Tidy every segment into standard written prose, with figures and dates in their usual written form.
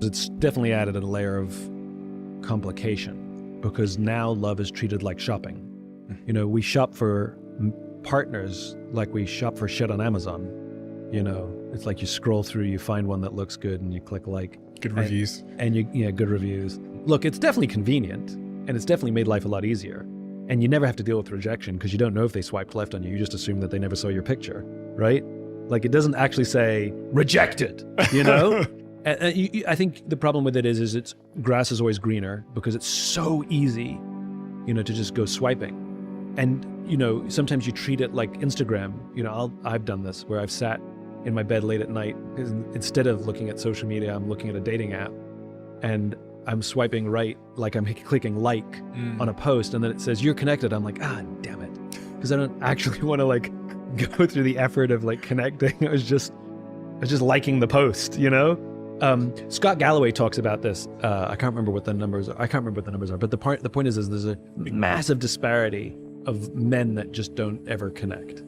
It's definitely added a layer of complication because now love is treated like shopping. You know, we shop for partners like we shop for shit on Amazon. You know, it's like you scroll through, you find one that looks good and you click like. Good reviews. And good reviews. Look, it's definitely convenient and it's definitely made life a lot easier. And you never have to deal with rejection because you don't know if they swiped left on you. You just assume that they never saw your picture, right? Like it doesn't actually say rejected, you know? I think the problem with it is it's grass is always greener because it's so easy, you know, to just go swiping. And, you know, sometimes you treat it like Instagram. You know, I've done this where I've sat in my bed late at night. Instead of looking at social media, I'm looking at a dating app and I'm swiping right, like I'm clicking like on a post, and then it says you're connected. I'm like, damn it. Because I don't actually want to like go through the effort of like connecting. I was just liking the post, you know? Scott Galloway talks about this. I can't remember what the numbers are, but the point is there's a massive disparity of men that just don't ever connect.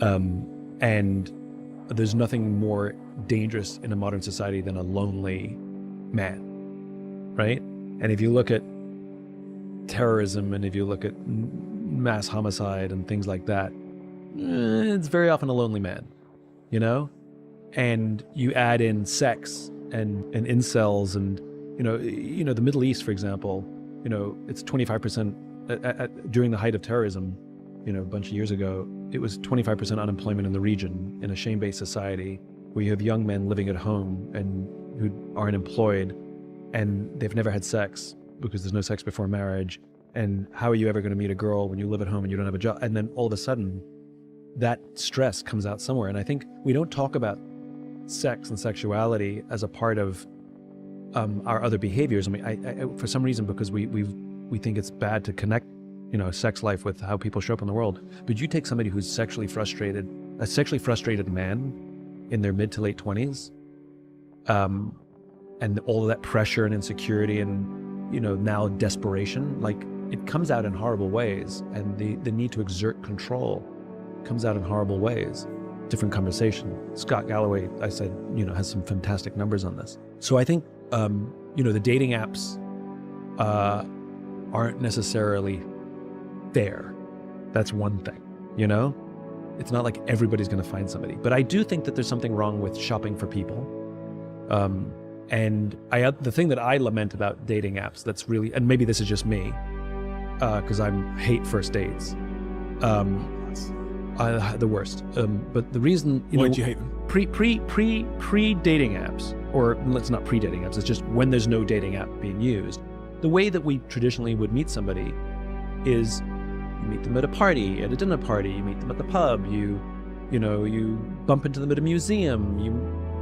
And there's nothing more dangerous in a modern society than a lonely man, right? And if you look at terrorism and if you look at mass homicide and things like that, it's very often a lonely man, you know? And you add in sex and incels and, you know, the Middle East, for example, you know, it's 25% during the height of terrorism, you know, a bunch of years ago, it was 25% unemployment in the region in a shame-based society where you have young men living at home and who aren't employed and they've never had sex because there's no sex before marriage. And how are you ever going to meet a girl when you live at home and you don't have a job? And then all of a sudden that stress comes out somewhere. And I think we don't talk about sex and sexuality as a part of our other behaviors. I mean, I for some reason, because we think it's bad to connect, you know, sex life with how people show up in the world. But you take somebody who's a sexually frustrated man in their mid to late 20s, and all of that pressure and insecurity and, you know, now desperation, like it comes out in horrible ways, and the need to exert control comes out in horrible ways. Different conversation. Scott Galloway, I said, you know, has some fantastic numbers on this. So I think, you know, the dating apps aren't necessarily fair. That's one thing, you know? It's not like everybody's going to find somebody. But I do think that there's something wrong with shopping for people. And the thing that I lament about dating apps that's really, and maybe this is just me, because I hate first dates. The worst. But the reason, why do you hate them? Pre-dating apps, or let's not pre-dating apps, it's just when there's no dating app being used. The way that we traditionally would meet somebody is you meet them at a party, at a dinner party, you meet them at the pub, you bump into them at a museum, you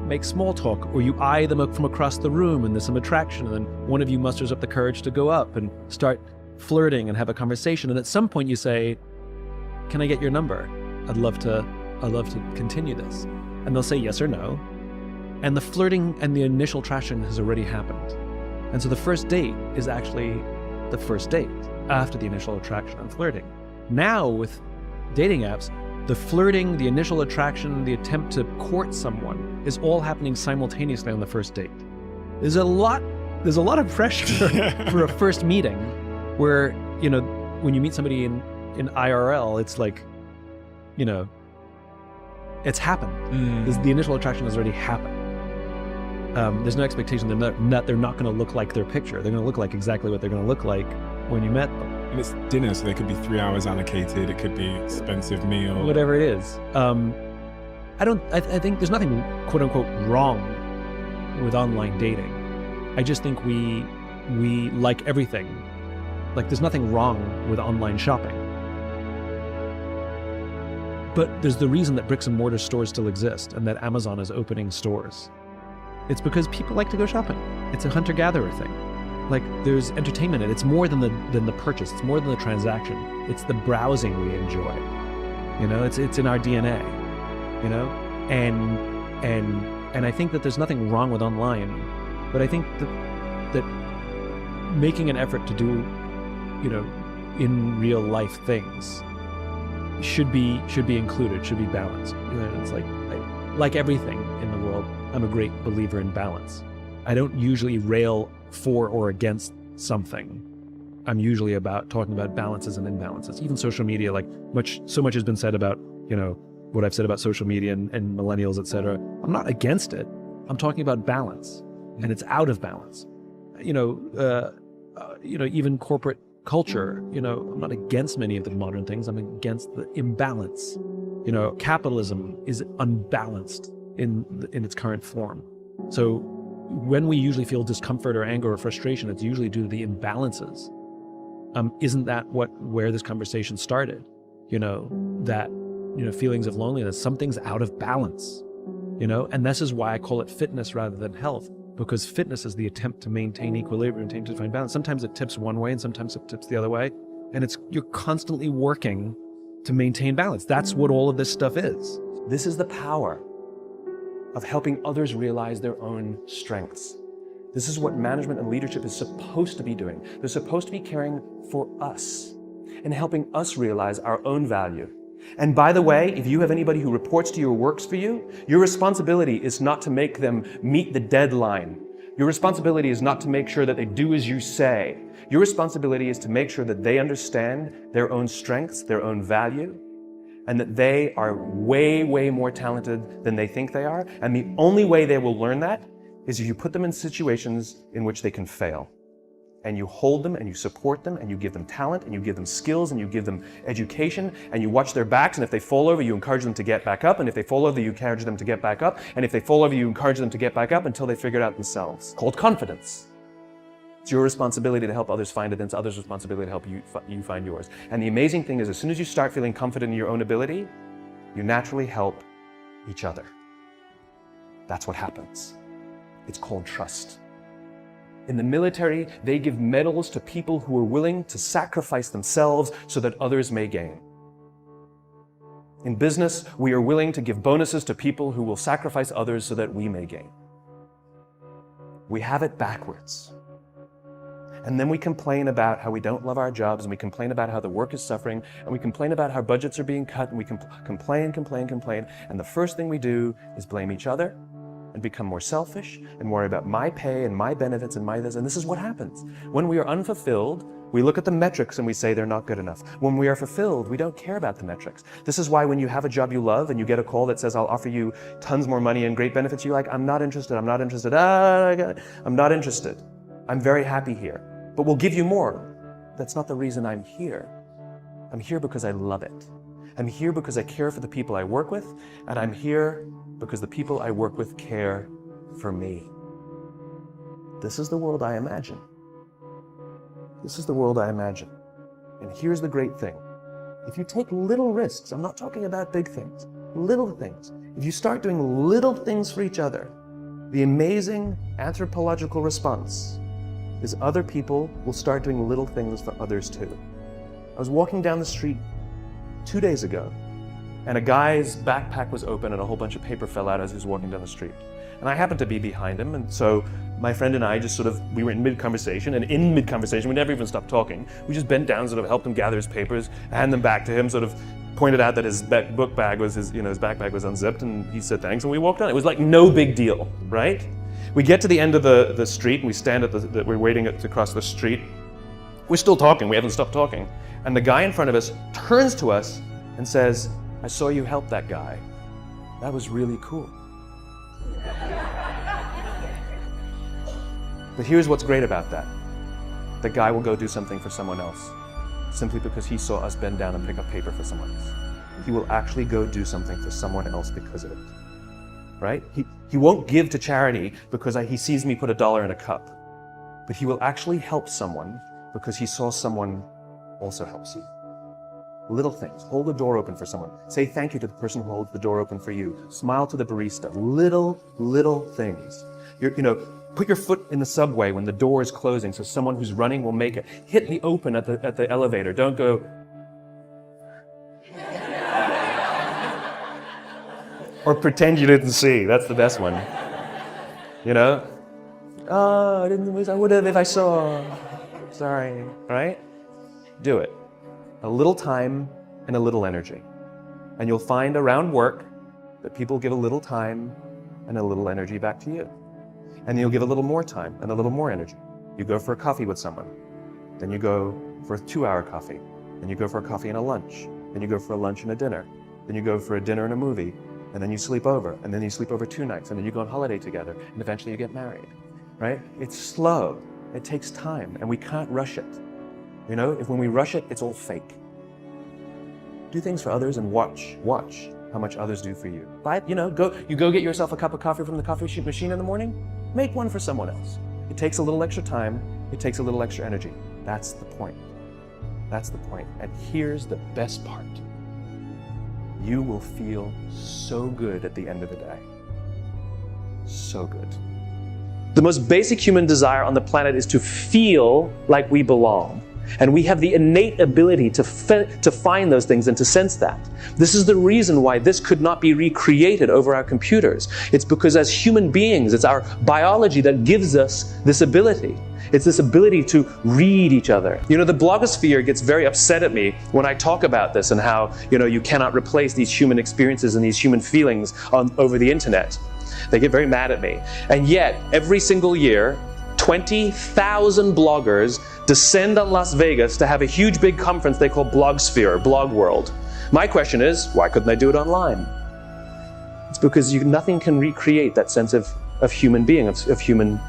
make small talk, or you eye them from across the room and there's some attraction, and then one of you musters up the courage to go up and start flirting and have a conversation. And at some point you say, can I get your number? I'd love to continue this. And they'll say yes or no. And the flirting and the initial attraction has already happened. And so the first date is actually the first date after the initial attraction and flirting. Now with dating apps, the flirting, the initial attraction, the attempt to court someone is all happening simultaneously on the first date. There's a lot of pressure for a first meeting where, you know, when you meet somebody in IRL, it's like, you know, it's happened. The initial attraction has already happened. There's no expectation. They're not going to look like their picture. They're going to look like exactly what they're going to look like when you met them. And it's dinner, so there could be 3 hours allocated. It could be expensive meal. Whatever it is. I think there's nothing quote unquote wrong with online dating. I just think we like everything. Like there's nothing wrong with online shopping. But there's the reason that bricks and mortar stores still exist and that Amazon is opening stores. It's because people like to go shopping. It's a hunter-gatherer thing. Like there's entertainment in it. It's more than the purchase. It's more than the transaction. It's the browsing we enjoy. You know, it's in our DNA. You know, and I think that there's nothing wrong with online, but I think that making an effort to do, you know, in real life things should be included, should be balanced. You know, it's like everything in the world, I'm a great believer in balance. I don't usually rail for or against something. I'm usually about talking about balances and imbalances. Even social media, like so much has been said about, what I've said about social media and millennials, et cetera. I'm not against it. I'm talking about balance, and it's out of balance. Even corporate culture, I'm not against many of the modern things. I'm against the imbalance. Capitalism is unbalanced in its current form. So when we usually feel discomfort or anger or frustration, it's usually due to the imbalances. Isn't that where this conversation started? Feelings of loneliness, something's out of balance, and this is why I call it fitness rather than health, because fitness is the attempt to maintain equilibrium, to find balance. Sometimes it tips one way and sometimes it tips the other way. And you're constantly working to maintain balance. That's what all of this stuff is. This is the power of helping others realize their own strengths. This is what management and leadership is supposed to be doing. They're supposed to be caring for us and helping us realize our own value. And by the way, if you have anybody who reports to you or works for you, your responsibility is not to make them meet the deadline. Your responsibility is not to make sure that they do as you say. Your responsibility is to make sure that they understand their own strengths, their own value, and that they are way, way more talented than they think they are. And the only way they will learn that is if you put them in situations in which they can fail. And you hold them and you support them and you give them talent and you give them skills and you give them education and you watch their backs, and if they fall over, you encourage them to get back up, and if they fall over, you encourage them to get back up, and if they fall over, you encourage them to get back up until they figure it out themselves. Called confidence. It's your responsibility to help others find it, and it's others' responsibility to help you find yours. And the amazing thing is, as soon as you start feeling confident in your own ability, you naturally help each other. That's what happens. It's called trust. In the military, they give medals to people who are willing to sacrifice themselves so that others may gain. In business, we are willing to give bonuses to people who will sacrifice others so that we may gain. We have it backwards. And then we complain about how we don't love our jobs, and we complain about how the work is suffering, and we complain about how budgets are being cut, and we complain. And the first thing we do is blame each other and become more selfish and worry about my pay and my benefits and my this. And this is what happens. When we are unfulfilled, we look at the metrics and we say they're not good enough. When we are fulfilled, we don't care about the metrics. This is why when you have a job you love and you get a call that says, I'll offer you tons more money and great benefits, you're like, I'm not interested. I'm not interested. I'm very happy here, but we'll give you more. That's not the reason I'm here. I'm here because I love it. I'm here because I care for the people I work with, and I'm here because the people I work with care for me. This is the world I imagine. This is the world I imagine. And here's the great thing. If you take little risks, I'm not talking about big things, little things. If you start doing little things for each other, the amazing anthropological response is other people will start doing little things for others too. I was walking down the street 2 days ago, and a guy's backpack was open and a whole bunch of paper fell out as he was walking down the street. And I happened to be behind him, and so my friend and I just we were in mid-conversation, and in mid-conversation, we never even stopped talking. We just bent down, helped him gather his papers, hand them back to him, pointed out that his book bag was his backpack was unzipped, and he said thanks, and we walked on. It was like no big deal, right? We get to the end of the street, and we stand we're waiting to cross the street. We're still talking, we haven't stopped talking. And the guy in front of us turns to us and says, I saw you help that guy. That was really cool. But here's what's great about that. The guy will go do something for someone else simply because he saw us bend down and pick up paper for someone else. He will actually go do something for someone else because of it, right? He won't give to charity because he sees me put $1 in a cup, but he will actually help someone because he saw someone also helps you. Little things. Hold the door open for someone. Say thank you to the person who holds the door open for you. Smile to the barista. Little things. Put your foot in the subway when the door is closing so someone who's running will make it. Hit the open at the elevator. Don't go. Or pretend you didn't see. That's the best one. Oh, I would have if I saw. Sorry, right? Do it. A little time and a little energy. And you'll find around work that people give a little time and a little energy back to you. And you'll give a little more time and a little more energy. You go for a coffee with someone. Then you go for a 2-hour coffee. Then you go for a coffee and a lunch. Then you go for a lunch and a dinner. Then you go for a dinner and a movie. And then you sleep over. And then you sleep over 2 nights. And then you go on holiday together. And eventually you get married, right? It's slow. It takes time. And we can't rush it. You know, if when we rush it, it's all fake. Do things for others and watch how much others do for you. You go get yourself a cup of coffee from the coffee machine in the morning. Make one for someone else. It takes a little extra time. It takes a little extra energy. That's the point. That's the point. And here's the best part. You will feel so good at the end of the day. So good. The most basic human desire on the planet is to feel like we belong. And we have the innate ability to find those things and to sense that. This is the reason why this could not be recreated over our computers. It's because as human beings, it's our biology that gives us this ability. It's this ability to read each other. You know, the blogosphere gets very upset at me when I talk about this and how, you cannot replace these human experiences and these human feelings over the internet. They get very mad at me. And yet, every single year, 20,000 bloggers descend on Las Vegas to have a huge big conference they call Blogsphere, Blog World. My question is, why couldn't they do it online? It's because nothing can recreate that sense of human being, of human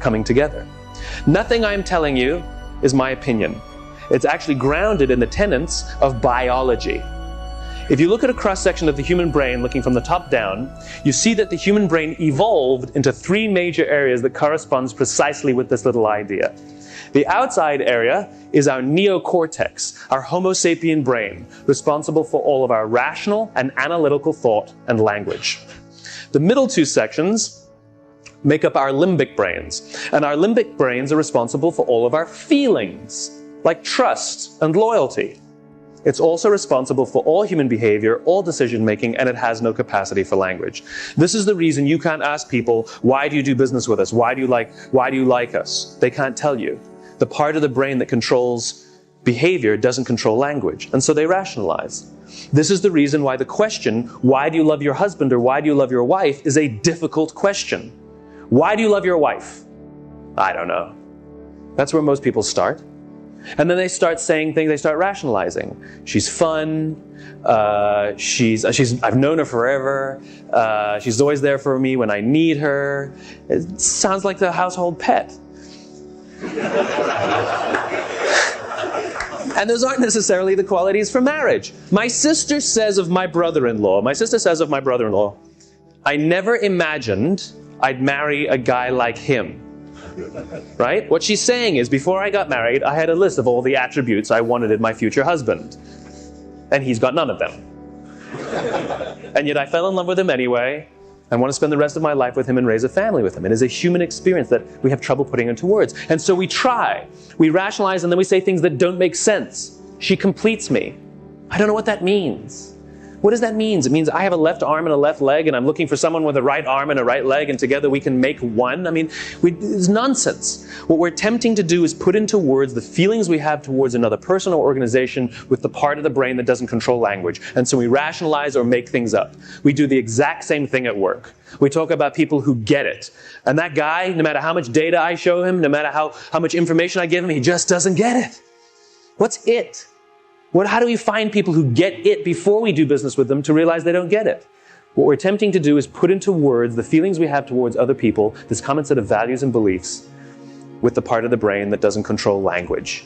coming together. Nothing I'm telling you is my opinion. It's actually grounded in the tenets of biology. If you look at a cross-section of the human brain, looking from the top down, you see that the human brain evolved into 3 major areas that corresponds precisely with this little idea. The outside area is our neocortex, our Homo sapien brain, responsible for all of our rational and analytical thought and language. The middle 2 sections make up our limbic brains, and our limbic brains are responsible for all of our feelings, like trust and loyalty. It's also responsible for all human behavior, all decision-making, and it has no capacity for language. This is the reason you can't ask people, why do you do business with us? Why do you like us? They can't tell you. The part of the brain that controls behavior doesn't control language, and so they rationalize. This is the reason why the question, why do you love your husband or why do you love your wife, is a difficult question. Why do you love your wife? I don't know. That's where most people start. And then they start saying things, they start rationalizing. She's fun, I've known her forever, she's always there for me when I need her. It sounds like the household pet. And those aren't necessarily the qualities for marriage. My sister says of my brother-in-law, I never imagined I'd marry a guy like him. Right? What she's saying is, before I got married, I had a list of all the attributes I wanted in my future husband. And he's got none of them. And yet I fell in love with him anyway. I want to spend the rest of my life with him and raise a family with him. It is a human experience that we have trouble putting into words. And so we try. We rationalize and then we say things that don't make sense. She completes me. I don't know what that means. What does that mean? It means I have a left arm and a left leg and I'm looking for someone with a right arm and a right leg and together we can make one. It's nonsense. What we're attempting to do is put into words the feelings we have towards another person or organization with the part of the brain that doesn't control language. And so we rationalize or make things up. We do the exact same thing at work. We talk about people who get it. And that guy, no matter how much data I show him, no matter how much information I give him, he just doesn't get it. What's it? How do we find people who get it before we do business with them to realize they don't get it? What we're attempting to do is put into words the feelings we have towards other people, this common set of values and beliefs, with the part of the brain that doesn't control language.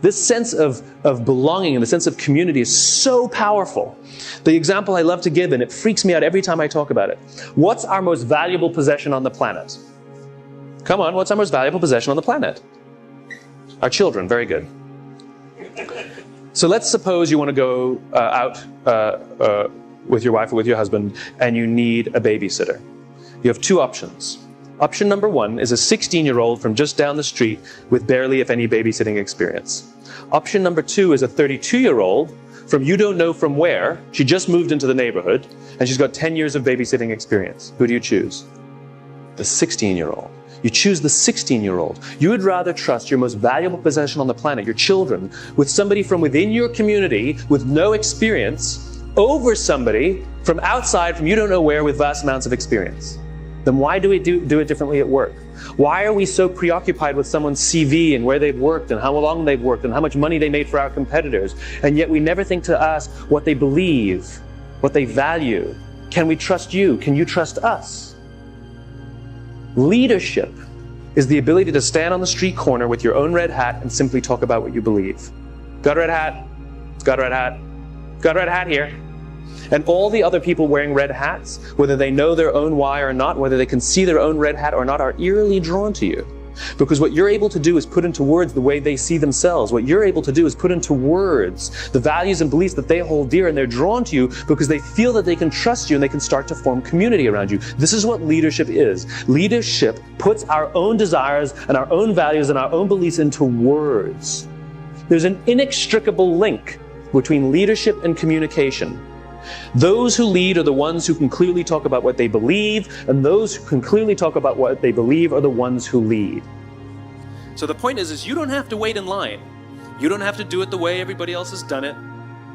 This sense of belonging and the sense of community is so powerful. The example I love to give, and it freaks me out every time I talk about it. What's our most valuable possession on the planet? Come on, what's our most valuable possession on the planet? Our children, very good. So let's suppose you want to go out with your wife or with your husband and you need a babysitter. You have 2 options. Option number 1 is a 16-year-old from just down the street with barely, if any, babysitting experience. Option number 2 is a 32-year-old from you don't know from where. She just moved into the neighborhood and she's got 10 years of babysitting experience. Who do you choose? The 16-year-old. You choose the 16-year-old. You would rather trust your most valuable possession on the planet, your children, with somebody from within your community with no experience over somebody from outside, from you don't know where, with vast amounts of experience. then why do we do it differently at work? Why are we so preoccupied with someone's CV and where they've worked and how long they've worked and how much money they made for our competitors, and yet we never think to ask what they believe, what they value? Can we trust you? Can you trust us? Leadership is the ability to stand on the street corner with your own red hat and simply talk about what you believe. Got a red hat? Got a red hat? Got a red hat here. And all the other people wearing red hats, whether they know their own why or not, whether they can see their own red hat or not, are eerily drawn to you. Because what you're able to do is put into words the way they see themselves. What you're able to do is put into words the values and beliefs that they hold dear, and they're drawn to you because they feel that they can trust you and they can start to form community around you. This is what leadership is. Leadership puts our own desires and our own values and our own beliefs into words. There's an inextricable link between leadership and communication. Those who lead are the ones who can clearly talk about what they believe, and those who can clearly talk about what they believe are the ones who lead. So the point is you don't have to wait in line. You don't have to do it the way everybody else has done it.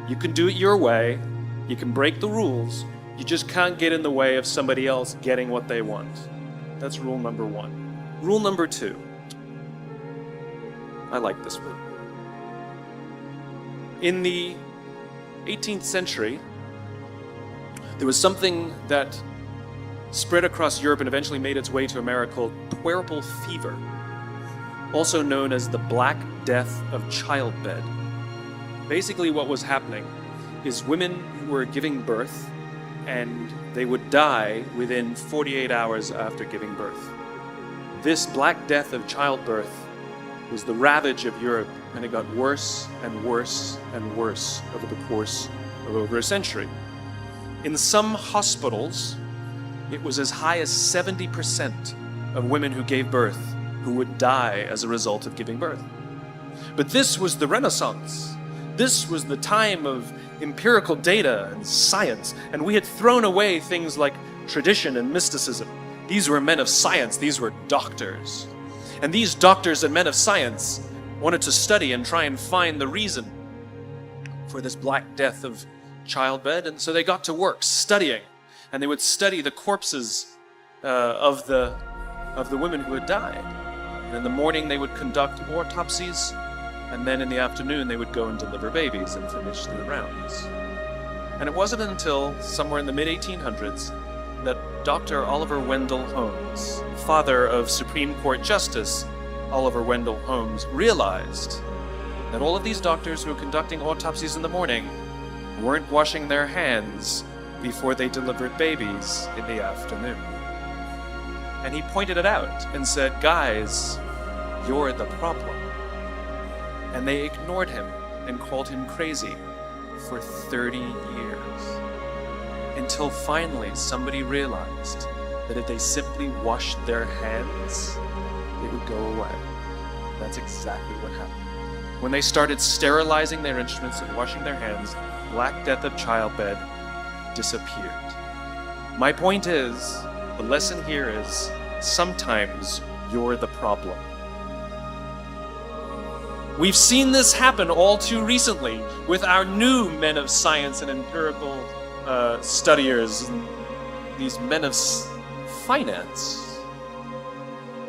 You can do it your way. You can break the rules. You just can't get in the way of somebody else getting what they want. That's rule number 1. Rule number 2. I like this one. In the 18th century, there was something that spread across Europe and eventually made its way to America called puerperal fever, also known as the Black Death of childbed. Basically what was happening is women were giving birth and they would die within 48 hours after giving birth. This Black Death of childbirth was the ravage of Europe, and it got worse and worse and worse over the course of over a century. In some hospitals, it was as high as 70% of women who gave birth who would die as a result of giving birth. But this was the Renaissance. This was the time of empirical data and science, and we had thrown away things like tradition and mysticism. These were men of science, these were doctors. And these doctors and men of science wanted to study and try and find the reason for this Black Death of childbed, and so they got to work studying, and they would study the corpses of the women who had died. And in the morning they would conduct autopsies, and then in the afternoon they would go and deliver babies and finish their rounds. And it wasn't until somewhere in the mid-1800s that Dr. Oliver Wendell Holmes, father of Supreme Court Justice Oliver Wendell Holmes, realized that all of these doctors who were conducting autopsies in the morning weren't washing their hands before they delivered babies in the afternoon. And he pointed it out and said, "Guys, you're the problem." And they ignored him and called him crazy for 30 years. Until finally somebody realized that if they simply washed their hands, it would go away. That's exactly what happened. When they started sterilizing their instruments and washing their hands, Black Death of childbed disappeared. My point is, the lesson here is, sometimes you're the problem. We've seen this happen all too recently with our new men of science and empirical studiers, and these men of finance,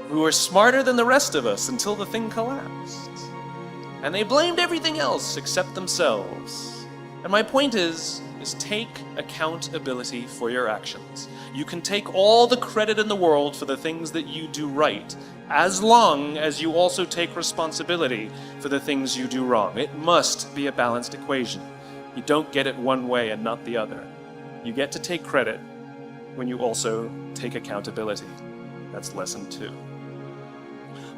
who are smarter than the rest of us until the thing collapsed. And they blamed everything else except themselves. And my point is take accountability for your actions. You can take all the credit in the world for the things that you do right, as long as you also take responsibility for the things you do wrong. It must be a balanced equation. You don't get it one way and not the other. You get to take credit when you also take accountability. That's lesson 2.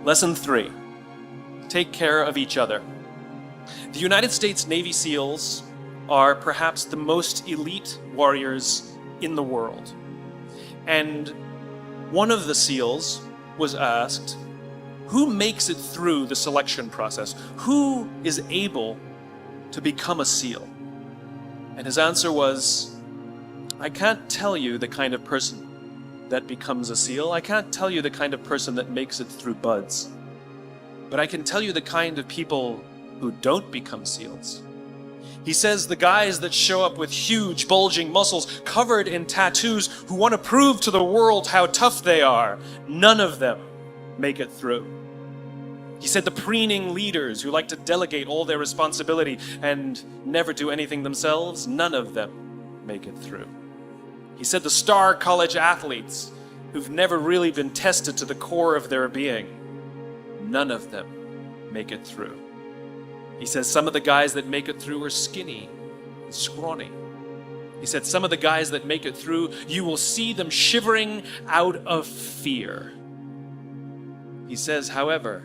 Lesson 3, take care of each other. The United States Navy SEALs are perhaps the most elite warriors in the world. And one of the SEALs was asked, who makes it through the selection process? Who is able to become a SEAL? And his answer was, I can't tell you the kind of person that becomes a SEAL. I can't tell you the kind of person that makes it through BUD/S. But I can tell you the kind of people who don't become SEALs. He says the guys that show up with huge, bulging muscles covered in tattoos who want to prove to the world how tough they are, none of them make it through. He said the preening leaders who like to delegate all their responsibility and never do anything themselves, none of them make it through. He said the star college athletes who've never really been tested to the core of their being, none of them make it through. He says some of the guys that make it through are skinny and scrawny. He said some of the guys that make it through, you will see them shivering out of fear. He says, however,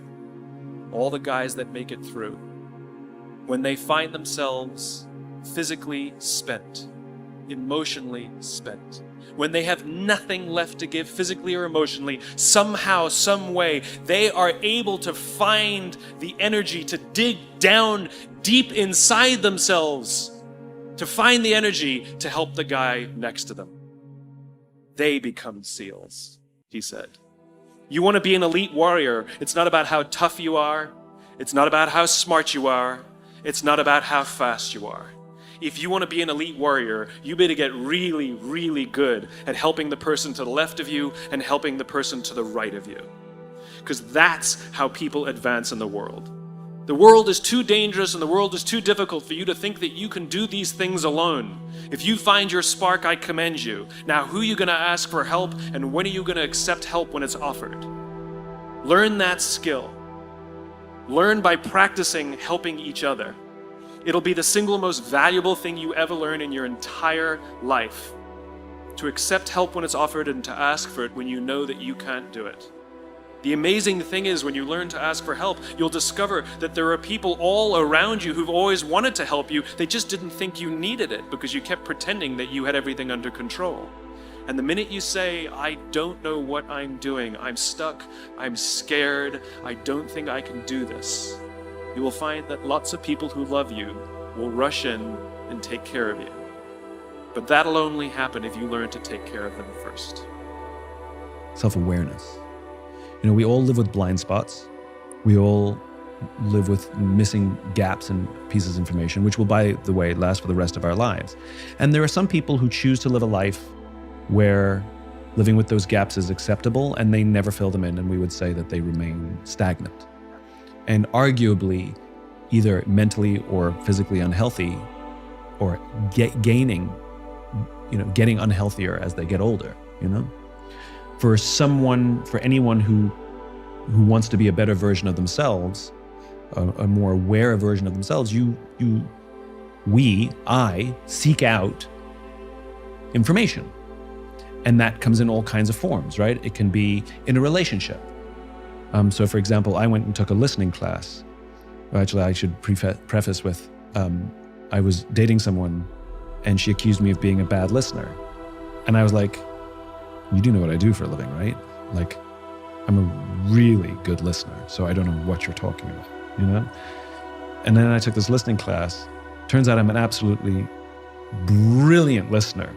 all the guys that make it through, when they find themselves physically spent, emotionally spent, when they have nothing left to give physically or emotionally, somehow, some way, they are able to find the energy to dig down deep inside themselves, to find the energy to help the guy next to them. They become SEALs, he said. You want to be an elite warrior. It's not about how tough you are. It's not about how smart you are. It's not about how fast you are. If you want to be an elite warrior, you better get really, really good at helping the person to the left of you and helping the person to the right of you. Because that's how people advance in the world. The world is too dangerous and the world is too difficult for you to think that you can do these things alone. If you find your spark, I commend you. Now, who are you going to ask for help, and when are you going to accept help when it's offered? Learn that skill. Learn by practicing helping each other. It'll be the single most valuable thing you ever learn in your entire life. To accept help when it's offered and to ask for it when you know that you can't do it. The amazing thing is, when you learn to ask for help, you'll discover that there are people all around you who've always wanted to help you. They just didn't think you needed it because you kept pretending that you had everything under control. And the minute you say, I don't know what I'm doing, I'm stuck, I'm scared, I don't think I can do this, you will find that lots of people who love you will rush in and take care of you. But that'll only happen if you learn to take care of them first. Self-awareness. We all live with blind spots. We all live with missing gaps and pieces of information, which will, by the way, last for the rest of our lives. And there are some people who choose to live a life where living with those gaps is acceptable and they never fill them in, and we would say that they remain stagnant. And arguably, either mentally or physically unhealthy, or getting unhealthier as they get older, For anyone who wants to be a better version of themselves, a more aware version of themselves, I seek out information. And that comes in all kinds of forms, right? It can be in a relationship. So for example, I went and took a listening class. Actually, I should preface with, I was dating someone and she accused me of being a bad listener. And I was like, you do know what I do for a living, right? Like, I'm a really good listener, so I don't know what you're talking about, And then I took this listening class. Turns out I'm an absolutely brilliant listener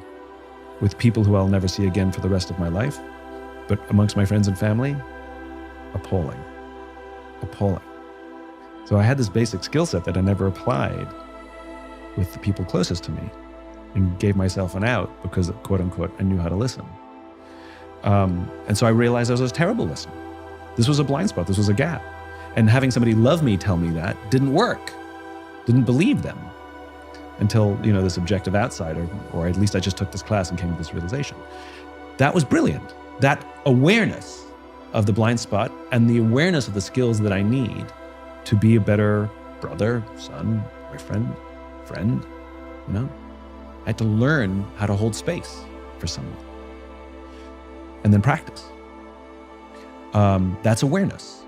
with people who I'll never see again for the rest of my life. But amongst my friends and family, appalling. So I had this basic skill set that I never applied with the people closest to me, and gave myself an out because, quote unquote, I knew how to listen. And so I realized I was a terrible listener. This was a blind spot. This was a gap. And having somebody love me tell me that didn't work. Didn't believe them until, this objective outsider, or at least I just took this class and came to this realization. That was brilliant. That awareness of the blind spot and the awareness of the skills that I need to be a better brother, son, boyfriend, friend, I had to learn how to hold space for someone. And then practice. That's awareness.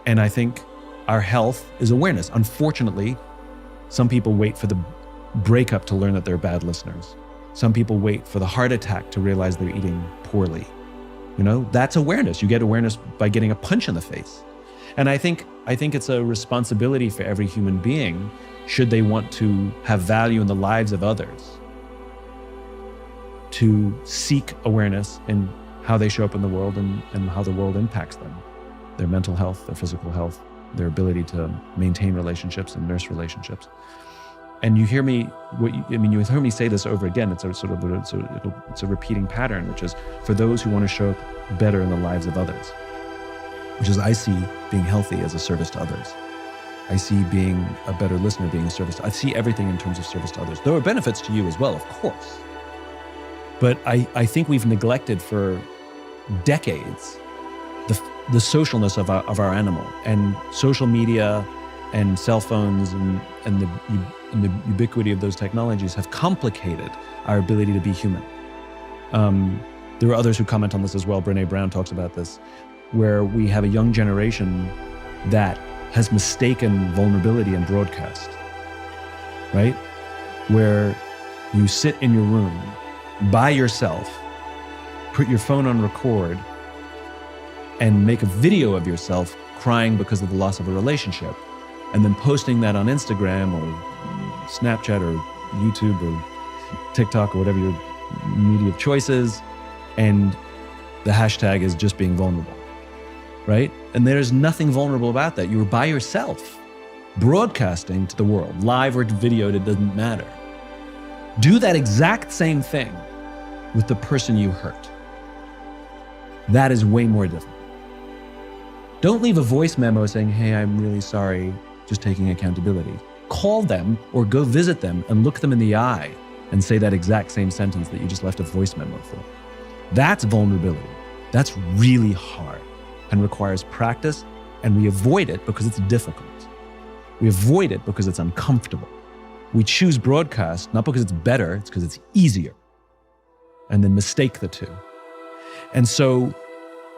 And I think our health is awareness. Unfortunately, some people wait for the breakup to learn that they're bad listeners. Some people wait for the heart attack to realize they're eating poorly. That's awareness. You get awareness by getting a punch in the face. And I think it's a responsibility for every human being, should they want to have value in the lives of others, to seek awareness in how they show up in the world and how the world impacts them, their mental health, their physical health, their ability to maintain relationships and nurse relationships. And you hear me, you hear me say this over again. It's a sort of it's a repeating pattern, which is for those who want to show up better in the lives of others, which is I see being healthy as a service to others. I see being a better listener being a service. I see everything in terms of service to others. There are benefits to you as well, of course. But I think we've neglected for decades the socialness of our animal, and social media and cell phones and the ubiquity of those technologies have complicated our ability to be human. There are others who comment on this as well. Brené Brown talks about this, where we have a young generation that has mistaken vulnerability and broadcast, right? Where you sit in your room by yourself, put your phone on record, and make a video of yourself crying because of the loss of a relationship, and then posting that on Instagram or Snapchat or YouTube or TikTok or whatever your media of choice is, and the hashtag is just being vulnerable, right? And there's nothing vulnerable about that. You're by yourself, broadcasting to the world, live or videoed, it doesn't matter. Do that exact same thing with the person you hurt. That is way more difficult. Don't leave a voice memo saying, hey, I'm really sorry, just taking accountability. Call them or go visit them and look them in the eye and say that exact same sentence that you just left a voice memo for. That's vulnerability. That's really hard and requires practice, and we avoid it because it's difficult. We avoid it because it's uncomfortable. We choose broadcast not because it's better, it's because it's easier, and then mistake the two. And so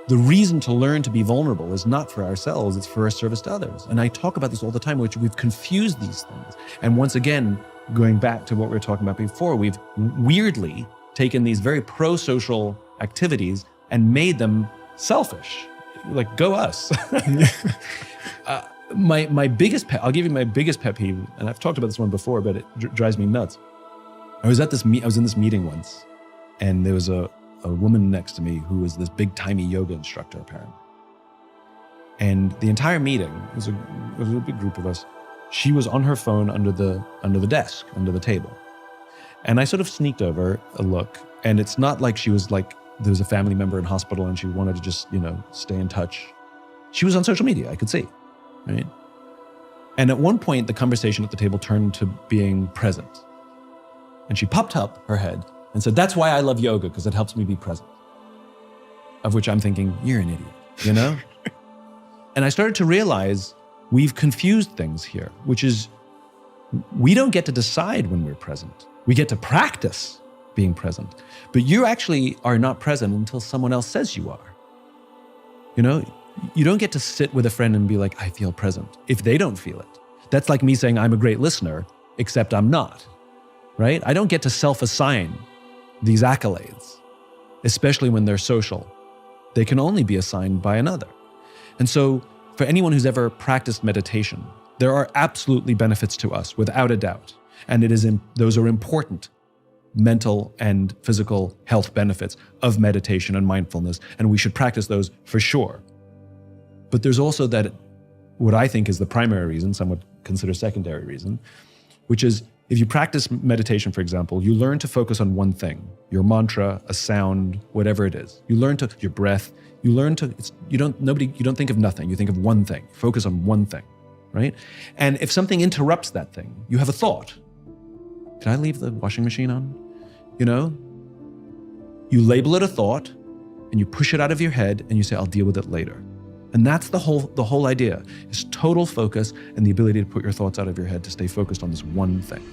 the reason to learn to be vulnerable is not for ourselves, it's for our service to others. And I talk about this all the time, which we've confused these things. And once again, going back to what we were talking about before, we've weirdly taken these very pro-social activities and made them selfish. Like, go us. My biggest pet, I'll give you my biggest pet peeve, and I've talked about this one before, but it drives me nuts. I was in this meeting once, and there was a woman next to me who was this big-timey yoga instructor, apparently. And the entire meeting, it was a big group of us, she was on her phone under the desk, under the table. And I sort of sneaked over a look, and it's not like she was like, there was a family member in hospital and she wanted to just, stay in touch. She was on social media, I could see, right? And at one point, the conversation at the table turned to being present. And she popped up her head and said, that's why I love yoga, because it helps me be present. Of which I'm thinking, you're an idiot, And I started to realize we've confused things here, which is we don't get to decide when we're present. We get to practice being present. But you actually are not present until someone else says you are. You don't get to sit with a friend and be like, I feel present, if they don't feel it. That's like me saying I'm a great listener, except I'm not, right? I don't get to self-assign these accolades, especially when they're social. They can only be assigned by another. And so for anyone who's ever practiced meditation, there are absolutely benefits to us, without a doubt. And those are important mental and physical health benefits of meditation and mindfulness, and we should practice those for sure. But there's also what I think is the primary reason, some would consider secondary reason, which is if you practice meditation, for example, you learn to focus on one thing, your mantra, a sound, whatever it is. You learn to, your breath, you don't think of nothing, you think of one thing, focus on one thing, right? And if something interrupts that thing, you have a thought. Did I leave the washing machine on? You label it a thought and you push it out of your head and you say, I'll deal with it later. And that's the whole idea, is total focus and the ability to put your thoughts out of your head to stay focused on this one thing.